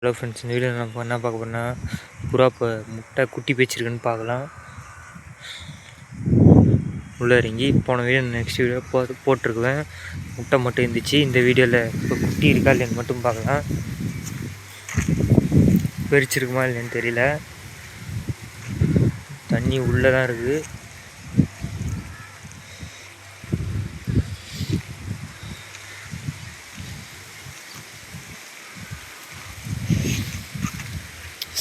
Hello friends, இந்த video நம்ம என்ன பார்க்க போறோம்னா புறா இப்போ முட்டை குட்டி வச்சிருக்குன்னு பார்க்கலாம். உள்ளே இறங்கி போன வீடியோ நெக்ஸ்ட் வீடியோ போட்டிருக்குவேன். முட்டை மட்டும் இருந்துச்சு. இந்த வீடியோவில் இப்போ குட்டி இருக்கா இல்லைன்னு மட்டும் பார்க்கலாம். பெரிச்சிருக்குமா இல்லைன்னு தெரியல. தண்ணி உள்ளே தான் இருக்குது.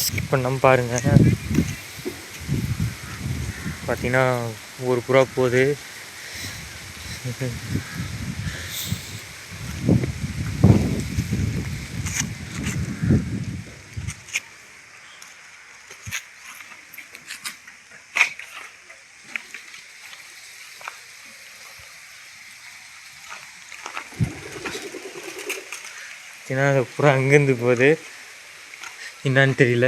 ஸ்கிப் பண்ணாமல் பாருங்கள். பார்த்தீங்கன்னா ஒரு புறா போகுது. பார்த்தீங்கன்னா அந்த புறா அங்கேருந்து போகுது. என்னான்னு தெரியல.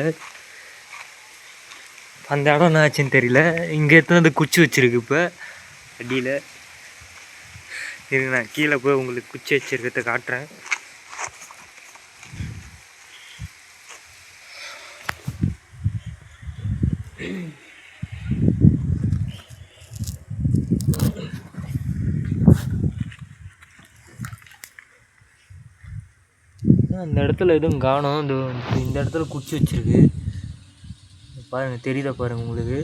அந்த இடம் என்ன ஆச்சுன்னு தெரியல. இங்கே எடுத்து அந்த குச்சி வச்சுருக்கு. இப்போ அடியில் இருங்க, நான் கீழே போய் உங்களுக்கு குச்சி வச்சுருக்கிறத காட்டுறேன். அந்த இடத்துல எதுவும் காணோம். இந்த இடத்துல குச்சி வச்சுருக்கு பாருங்கள், தெரியுதா பாருங்கள் உங்களுக்கு.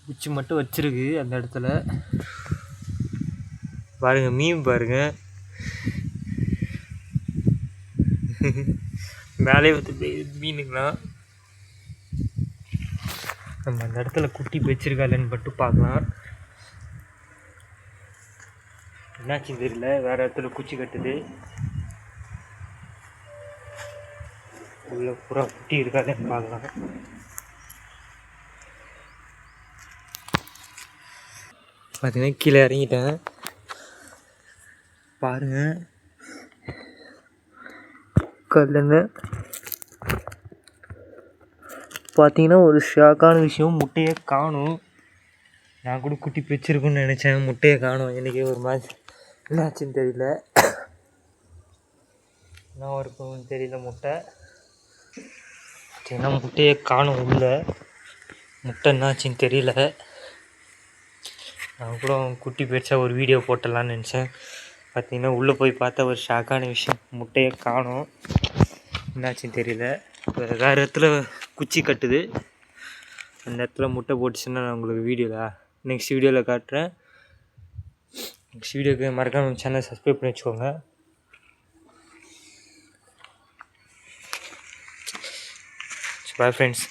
குச்சி மட்டும் வச்சிருக்கு அந்த இடத்துல. பாருங்கள், மீன் பாருங்கள் மேலே வந்து மீனுங்களா. நம்ம அந்த இடத்துல குட்டி வச்சிருக்கா இல்லைன்னு மட்டும் பார்க்கலாம். என்னாச்சுன்னு தெரியல. வேறு இடத்துல குச்சி கட்டுது. உள்ள புறா குட்டி இருக்காதுன்னு பார்க்கலாம். பார்த்தீங்கன்னா கீழே இறங்கிட்டேன். பாருங்கள், கல்லுங்க. பார்த்தீங்கன்னா ஒரு ஷாக்கான விஷயம், முட்டையை காணும். நான் கூட குட்டி பிரிச்சிருக்குன்னு நினச்சேன். முட்டையை காணும். எனக்கே ஒரு மாதிரி என்னாச்சுன்னு தெரியல. என்ன இருக்குன்னு தெரியல. முட்டை பார்த்தீங்கன்னா முட்டையை காணும். உள்ள முட்டை என்னாச்சுன்னு தெரியல. நான் கூட குட்டி பிரிச்சா ஒரு வீடியோ போட்டலான்னு நினச்சேன். பார்த்தீங்கன்னா உள்ளே போய் பார்த்தா ஒரு ஷாக்கான விஷயம், முட்டையை காணும். என்னாச்சுன்னு தெரியல. வேறு இடத்துல குச்சி கட்டுது. அந்த இடத்துல முட்டை போட்டுச்சுன்னா நான் உங்களுக்கு நெக்ஸ்ட் வீடியோவில் காட்டுறேன். நெக்ஸ்ட் வீடியோக்கு மறக்காம சேனல் சப்ஸ்கிரைப் பண்ணி வச்சுக்கோங்க. Bye friends.